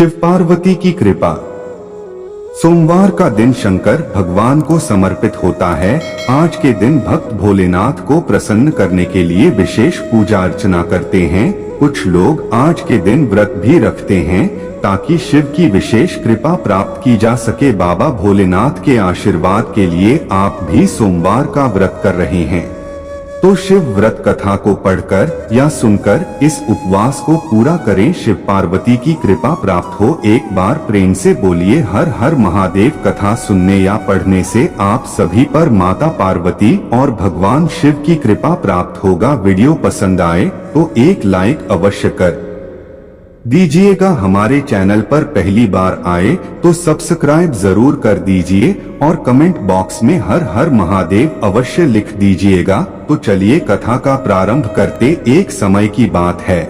शिव पार्वती की कृपा। सोमवार का दिन शंकर भगवान को समर्पित होता है। आज के दिन भक्त भोलेनाथ को प्रसन्न करने के लिए विशेष पूजा अर्चना करते हैं। कुछ लोग आज के दिन व्रत भी रखते हैं ताकि शिव की विशेष कृपा प्राप्त की जा सके। बाबा भोलेनाथ के आशीर्वाद के लिए आप भी सोमवार का व्रत कर रहे हैं तो शिव व्रत कथा को पढ़कर या सुनकर इस उपवास को पूरा करें। शिव पार्वती की कृपा प्राप्त हो। एक बार प्रेम से बोलिए हर हर महादेव। कथा सुनने या पढ़ने से आप सभी पर माता पार्वती और भगवान शिव की कृपा प्राप्त होगा। वीडियो पसंद आए तो एक लाइक अवश्य कर दीजिएगा। हमारे चैनल पर पहली बार आए तो सब्सक्राइब जरूर कर दीजिए और कमेंट बॉक्स में हर हर महादेव अवश्य लिख दीजिएगा। तो चलिए कथा का प्रारंभ करते। एक समय की बात है,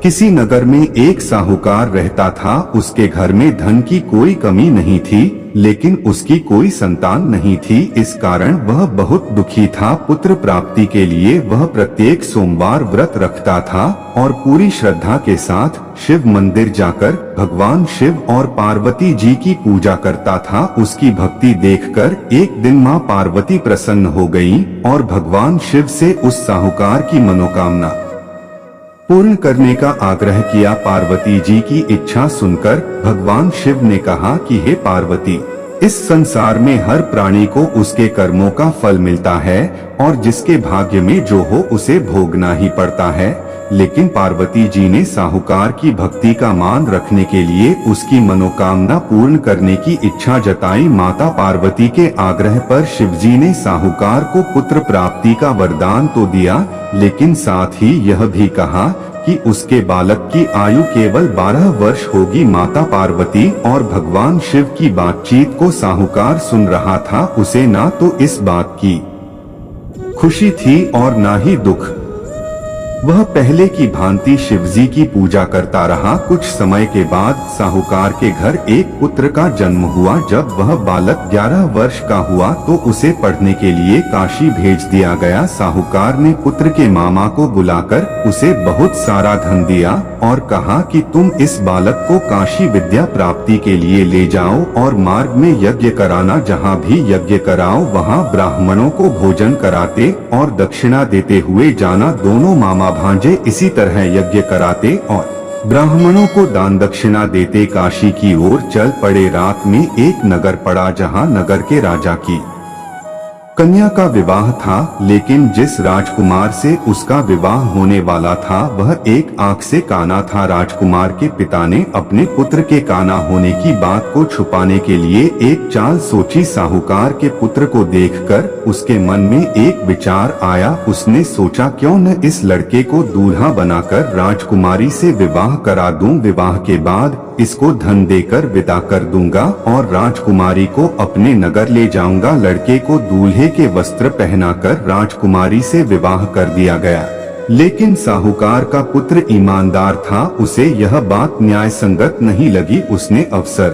किसी नगर में एक साहूकार रहता था। उसके घर में धन की कोई कमी नहीं थी, लेकिन उसकी कोई संतान नहीं थी। इस कारण वह बहुत दुखी था। पुत्र प्राप्ति के लिए वह प्रत्येक सोमवार व्रत रखता था और पूरी श्रद्धा के साथ शिव मंदिर जाकर भगवान शिव और पार्वती जी की पूजा करता था। उसकी भक्ति देखकर एक दिन मां पार्वती प्रसन्न हो गईं और भगवान शिव से उस साहूकार की मनोकामना पूर्ण करने का आग्रह किया। पार्वती जी की इच्छा सुनकर भगवान शिव ने कहा कि हे पार्वती, इस संसार में हर प्राणी को उसके कर्मों का फल मिलता है और जिसके भाग्य में जो हो उसे भोगना ही पड़ता है। लेकिन पार्वती जी ने साहूकार की भक्ति का मान रखने के लिए उसकी मनोकामना पूर्ण करने की इच्छा जताई। माता पार्वती के आग्रह पर शिवजी ने साहूकार को पुत्र प्राप्ति का वरदान तो दिया, लेकिन साथ ही यह भी कहा कि उसके बालक की आयु केवल 12 वर्ष होगी। माता पार्वती और भगवान शिव की बातचीत को साहूकार सुन रहा था। उसे ना तो इस बात की खुशी थी और ना ही दुख। वह पहले की भांति शिवजी की पूजा करता रहा। कुछ समय के बाद साहूकार के घर एक पुत्र का जन्म हुआ। जब वह बालक 11 वर्ष का हुआ तो उसे पढ़ने के लिए काशी भेज दिया गया। साहूकार ने पुत्र के मामा को बुलाकर उसे बहुत सारा धन दिया और कहा कि तुम इस बालक को काशी विद्या प्राप्ति के लिए ले जाओ और मार्ग में यज्ञ कराना। जहाँ भी यज्ञ कराओ वहाँ ब्राह्मणों को भोजन कराते और दक्षिणा देते हुए जाना। दोनों मामा भांजे इसी तरह यज्ञ कराते और ब्राह्मणों को दान दक्षिणा देते काशी की ओर चल पड़े। रात में एक नगर पड़ा जहां नगर के राजा की कन्या का विवाह था, लेकिन जिस राजकुमार से उसका विवाह होने वाला था वह एक आंख से काना था। राजकुमार के पिता ने अपने पुत्र के काना होने की बात को छुपाने के लिए एक चाल सोची। साहूकार के पुत्र को देखकर उसके मन में एक विचार आया। उसने सोचा क्यों न इस लड़के को दूल्हा बनाकर राजकुमारी से विवाह करा दूं। विवाह के बाद इसको धन देकर विदा कर दूंगा और राजकुमारी को अपने नगर ले जाऊंगा। लड़के को दूल्हे के वस्त्र पहनाकर राजकुमारी से विवाह कर दिया गया, लेकिन साहूकार का पुत्र ईमानदार था। उसे यह बात न्याय संगत नहीं लगी। उसने अवसर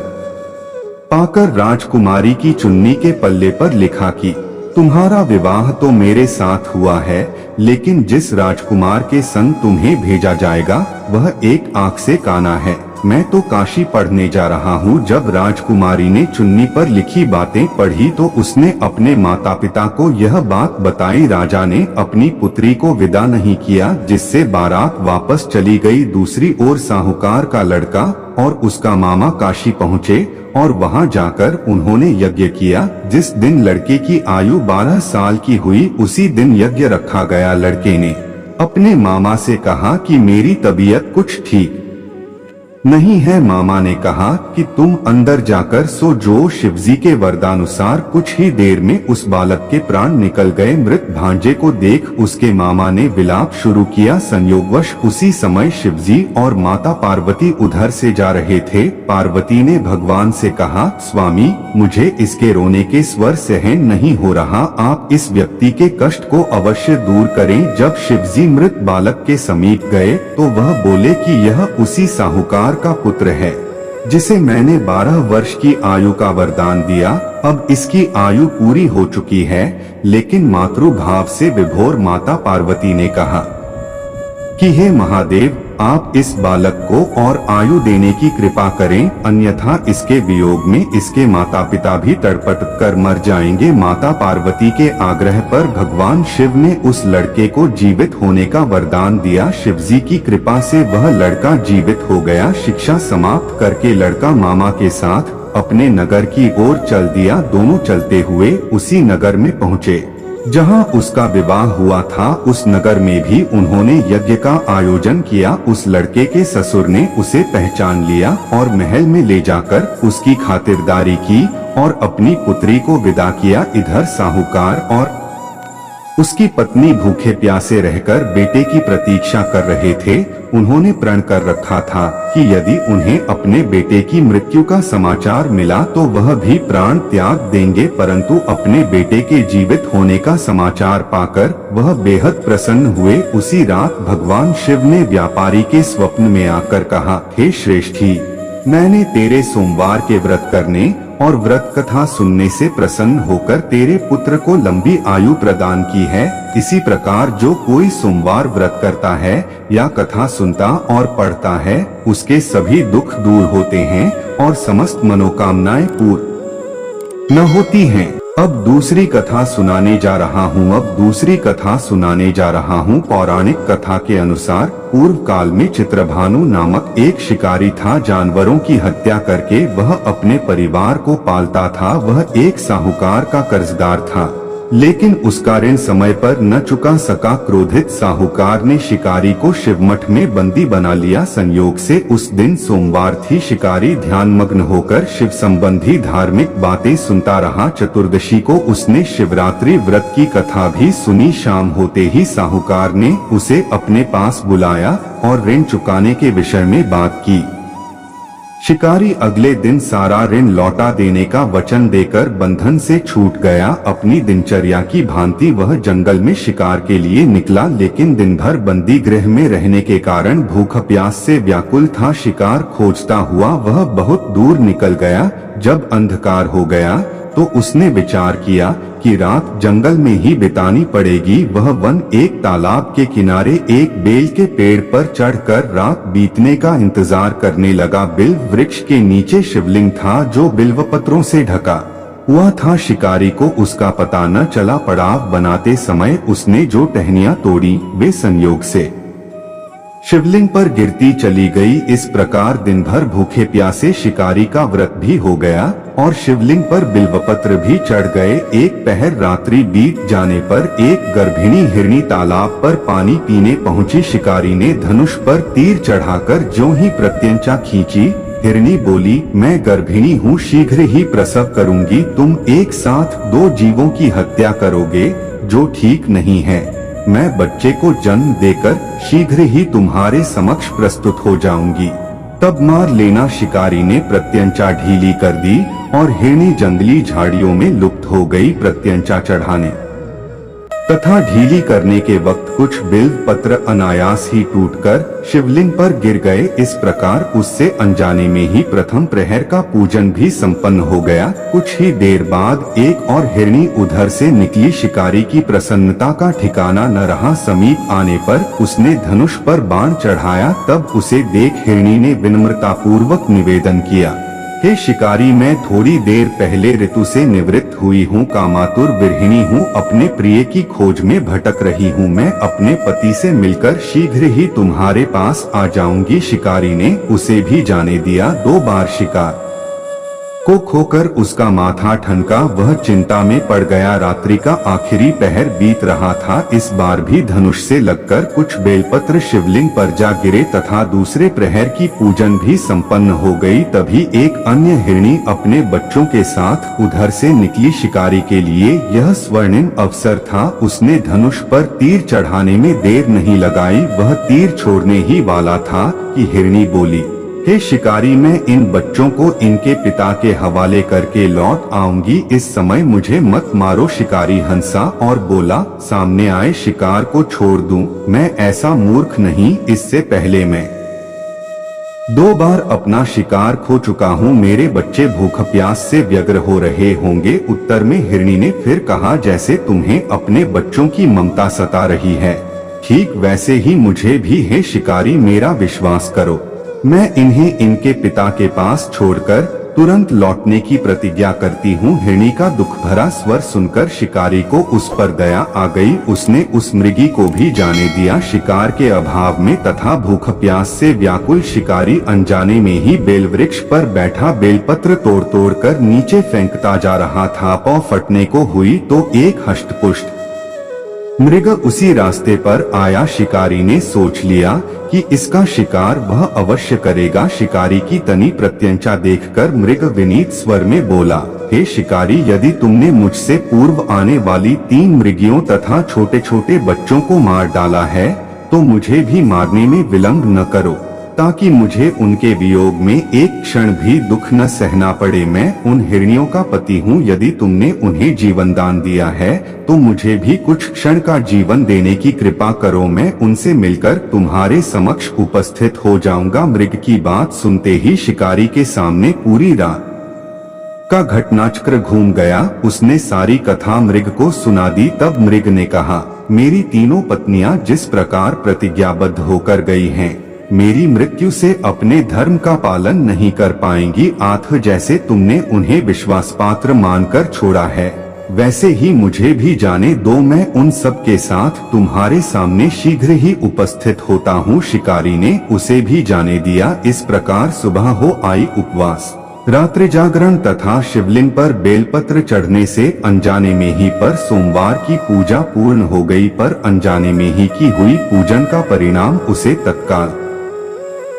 पाकर राजकुमारी की चुन्नी के पल्ले पर लिखा कि तुम्हारा विवाह तो मेरे साथ हुआ है, लेकिन जिस राजकुमार के संग तुम्हें भेजा जाएगा वह एक आंख से काना है। मैं तो काशी पढ़ने जा रहा हूँ। जब राजकुमारी ने चुन्नी पर लिखी बातें पढ़ी तो उसने अपने माता पिता को यह बात बताई। राजा ने अपनी पुत्री को विदा नहीं किया, जिससे बारात वापस चली गई। दूसरी ओर साहूकार का लड़का और उसका मामा काशी पहुँचे और वहां जाकर उन्होंने यज्ञ किया। जिस दिन लड़के की आयु 12 साल की हुई उसी दिन यज्ञ रखा गया। लड़के ने अपने मामा से कहा कि मेरी तबीयत कुछ ठीक नहीं है। मामा ने कहा कि तुम अंदर जाकर सो जो। शिवजी के वरदानुसार कुछ ही देर में उस बालक के प्राण निकल गए। मृत भांजे को देख उसके मामा ने विलाप शुरू किया। संयोगवश उसी समय शिवजी और माता पार्वती उधर से जा रहे थे। पार्वती ने भगवान से कहा, स्वामी, मुझे इसके रोने के स्वर सहन नहीं हो रहा। आप इस व्यक्ति के कष्ट को अवश्य दूर करें। जब शिवजी मृत बालक के समीप गए तो वह बोले कि यह उसी साहूकार का पुत्र है जिसे मैंने 12 वर्ष की आयु का वरदान दिया। अब इसकी आयु पूरी हो चुकी है। लेकिन मातृभाव से विभोर माता पार्वती ने कहा कि हे महादेव, आप इस बालक को और आयु देने की कृपा करें, अन्यथा इसके वियोग में इसके माता पिता भी तड़पट कर मर जाएंगे। माता पार्वती के आग्रह पर भगवान शिव ने उस लड़के को जीवित होने का वरदान दिया। शिवजी की कृपा से वह लड़का जीवित हो गया। शिक्षा समाप्त करके लड़का मामा के साथ अपने नगर की ओर चल दिया। दोनों चलते हुए उसी नगर में पहुँचे जहां उसका विवाह हुआ था। उस नगर में भी उन्होंने यज्ञ का आयोजन किया। उस लड़के के ससुर ने उसे पहचान लिया और महल में ले जाकर उसकी खातिरदारी की और अपनी पुत्री को विदा किया। इधर साहूकार और उसकी पत्नी भूखे प्यासे रहकर बेटे की प्रतीक्षा कर रहे थे। उन्होंने प्रण कर रखा था कि यदि उन्हें अपने बेटे की मृत्यु का समाचार मिला तो वह भी प्राण त्याग देंगे, परंतु अपने बेटे के जीवित होने का समाचार पाकर वह बेहद प्रसन्न हुए। उसी रात भगवान शिव ने व्यापारी के स्वप्न में आकर कहा, हे श्रेष्ठी, मैंने तेरे सोमवार के व्रत करने और व्रत कथा सुनने से प्रसन्न होकर तेरे पुत्र को लंबी आयु प्रदान की है। इसी प्रकार जो कोई सोमवार व्रत करता है या कथा सुनता और पढ़ता है, उसके सभी दुख दूर होते हैं और समस्त मनोकामनाएं पूर्ण न होती हैं। अब दूसरी कथा सुनाने जा रहा हूँ। पौराणिक कथा के अनुसार पूर्व काल में चित्रभानु नामक एक शिकारी था। जानवरों की हत्या करके वह अपने परिवार को पालता था। वह एक साहूकार का कर्जदार था, लेकिन उसका ऋण समय पर न चुका सका। क्रोधित साहूकार ने शिकारी को शिवमठ में बंदी बना लिया। संयोग से उस दिन सोमवार थी। शिकारी ध्यानमग्न होकर शिव संबंधी धार्मिक बातें सुनता रहा। चतुर्दशी को उसने शिवरात्रि व्रत की कथा भी सुनी। शाम होते ही साहूकार ने उसे अपने पास बुलाया और ऋण चुकाने के विषय में बात की। शिकारी अगले दिन सारा ऋण लौटा देने का वचन देकर बंधन से छूट गया। अपनी दिनचर्या की भांति वह जंगल में शिकार के लिए निकला, लेकिन दिन भर बंदी गृह में रहने के कारण भूख प्यास से व्याकुल था। शिकार खोजता हुआ वह बहुत दूर निकल गया। जब अंधकार हो गया तो उसने विचार किया कि रात जंगल में ही बितानी पड़ेगी। वह वन एक तालाब के किनारे एक बेल के पेड़ पर चढ़कर रात बीतने का इंतजार करने लगा। बिल्व वृक्ष के नीचे शिवलिंग था जो बिल्व पत्रों से ढका हुआ था। शिकारी को उसका पता न चला। पड़ाव बनाते समय उसने जो टहनियां तोड़ी वे संयोग से शिवलिंग पर गिरती चली गई। इस प्रकार दिन भर भूखे प्यासे शिकारी का व्रत भी हो गया और शिवलिंग पर बिल्वपत्र भी चढ़ गए। एक पहर रात्रि बीत जाने पर एक गर्भिणी हिरनी तालाब पर पानी पीने पहुंची। शिकारी ने धनुष पर तीर चढ़ाकर ज्यों ही प्रत्यंचा खींची, हिरनी बोली, मैं गर्भिणी हूँ, शीघ्र ही प्रसव करूंगी। तुम एक साथ दो जीवों की हत्या करोगे, जो ठीक नहीं है। मैं बच्चे को जन्म देकर शीघ्र ही तुम्हारे समक्ष प्रस्तुत हो जाऊंगी, तब मार लेना। शिकारी ने प्रत्यंचा ढीली कर दी और हिरनी जंगली झाड़ियों में लुप्त हो गई। प्रत्यंचा चढ़ाने तथा ढीली करने के वक्त कुछ बिल्व पत्र अनायास ही टूटकर शिवलिंग पर गिर गए। इस प्रकार उससे अनजाने में ही प्रथम प्रहर का पूजन भी संपन्न हो गया। कुछ ही देर बाद एक और हिरनी उधर से निकली। शिकारी की प्रसन्नता का ठिकाना न रहा। समीप आने पर उसने धनुष पर बाण चढ़ाया। तब उसे देख हिरनी ने विनम्रता पूर्वक निवेदन किया, हे शिकारी, मैं थोड़ी देर पहले ऋतु से निवृत्त हुई हूँ, कामातुर विरहिणी हूँ, अपने प्रिय की खोज में भटक रही हूँ। मैं अपने पति से मिलकर शीघ्र ही तुम्हारे पास आ जाऊंगी। शिकारी ने उसे भी जाने दिया। 2 बार शिकार को खोकर उसका माथा ठनका। वह चिंता में पड़ गया। रात्रि का आखिरी पहर बीत रहा था। इस बार भी धनुष से लगकर कुछ बेलपत्र शिवलिंग पर जा गिरे तथा दूसरे प्रहर की पूजन भी संपन्न हो गई। तभी एक अन्य हिरणी अपने बच्चों के साथ उधर से निकली। शिकारी के लिए यह स्वर्णिम अवसर था। उसने धनुष पर तीर चढ़ाने में देर नहीं लगाई। वह तीर छोड़ने ही वाला था कि हिरणी बोली, हे शिकारी, मैं इन बच्चों को इनके पिता के हवाले करके लौट आऊंगी। इस समय मुझे मत मारो। शिकारी हंसा और बोला, सामने आए शिकार को छोड़ दूं, मैं ऐसा मूर्ख नहीं। इससे पहले मैं 2 बार अपना शिकार खो चुका हूँ। मेरे बच्चे भूख प्यास से व्यग्र हो रहे होंगे। उत्तर में हिरणी ने फिर कहा, जैसे तुम्हें अपने बच्चों की ममता सता रही है, ठीक वैसे ही मुझे भी हे शिकारी मेरा विश्वास करो। मैं इन्हें इनके पिता के पास छोड़कर तुरंत लौटने की प्रतिज्ञा करती हूँ। हिरणी का दुख भरा स्वर सुनकर शिकारी को उस पर दया आ गई। उसने उस मृगी को भी जाने दिया। शिकार के अभाव में तथा भूख प्यास से व्याकुल शिकारी अनजाने में ही बेल वृक्ष पर बैठा बेलपत्र तोड़ तोड़ कर नीचे फेंकता जा रहा था। पांव फटने को हुई तो एक हष्टपुष्ट मृग उसी रास्ते पर आया। शिकारी ने सोच लिया कि इसका शिकार वह अवश्य करेगा। शिकारी की तनी प्रत्यंचा देखकर मृग विनीत स्वर में बोला, हे शिकारी, यदि तुमने मुझसे पूर्व आने वाली 3 मृगियों तथा छोटे छोटे बच्चों को मार डाला है तो मुझे भी मारने में विलंब न करो, ताकि मुझे उनके वियोग में एक क्षण भी दुख न सहना पड़े। मैं उन हिरनियों का पति हूँ। यदि तुमने उन्हें जीवन दान दिया है तो मुझे भी कुछ क्षण का जीवन देने की कृपा करो। मैं उनसे मिलकर तुम्हारे समक्ष उपस्थित हो जाऊंगा। मृग की बात सुनते ही शिकारी के सामने पूरी रात का घटनाचक्र घूम गया। उसने सारी कथा मृग को सुना दी। तब मृग ने कहा, मेरी तीनों पत्नियां जिस प्रकार प्रतिज्ञाबद्ध होकर गई हैं, मेरी मृत्यु से अपने धर्म का पालन नहीं कर पाएंगी। आठ जैसे तुमने उन्हें विश्वास पात्र मानकर छोड़ा है, वैसे ही मुझे भी जाने दो। मैं उन सब के साथ तुम्हारे सामने शीघ्र ही उपस्थित होता हूँ। शिकारी ने उसे भी जाने दिया। इस प्रकार सुबह हो आई। उपवास, रात्रि जागरण तथा शिवलिंग पर बेलपत्र चढ़ने से अनजाने में ही पर सोमवार की पूजा पूर्ण हो गई। पर अनजाने में ही की हुई पूजन का परिणाम उसे तत्काल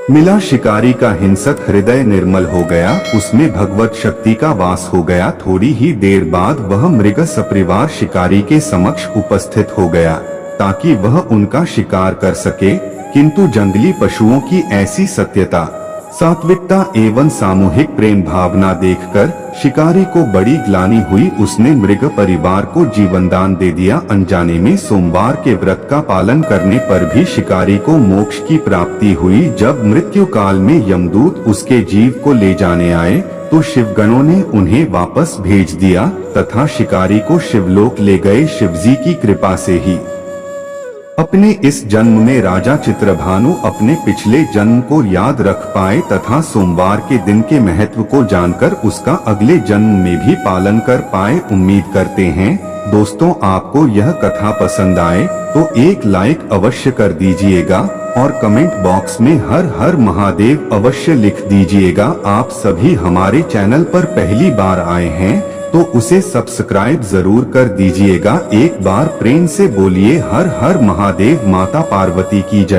मिला। शिकारी का हिंसक हृदय निर्मल हो गया। उसमें भगवत शक्ति का वास हो गया। थोड़ी ही देर बाद वह मृग सपरिवार शिकारी के समक्ष उपस्थित हो गया ताकि वह उनका शिकार कर सके। किंतु जंगली पशुओं की ऐसी सत्यता, सात्विकता एवं सामूहिक प्रेम भावना देखकर शिकारी को बड़ी ग्लानि हुई। उसने मृग परिवार को जीवन दान दे दिया। अनजाने में सोमवार के व्रत का पालन करने पर भी शिकारी को मोक्ष की प्राप्ति हुई। जब मृत्यु काल में यमदूत उसके जीव को ले जाने आए तो शिवगणों ने उन्हें वापस भेज दिया तथा शिकारी को शिवलोक ले गए। शिवजी की कृपा से ही अपने इस जन्म में राजा चित्रभानु अपने पिछले जन्म को याद रख पाए तथा सोमवार के दिन के महत्व को जानकर उसका अगले जन्म में भी पालन कर पाए। उम्मीद करते हैं दोस्तों आपको यह कथा पसंद आए तो एक लाइक अवश्य कर दीजिएगा और कमेंट बॉक्स में हर हर महादेव अवश्य लिख दीजिएगा। आप सभी हमारे चैनल पर पहली बार आए हैं तो उसे सब्सक्राइब जरूर कर दीजिएगा। एक बार प्रेम से बोलिए हर हर महादेव। माता पार्वती की जय।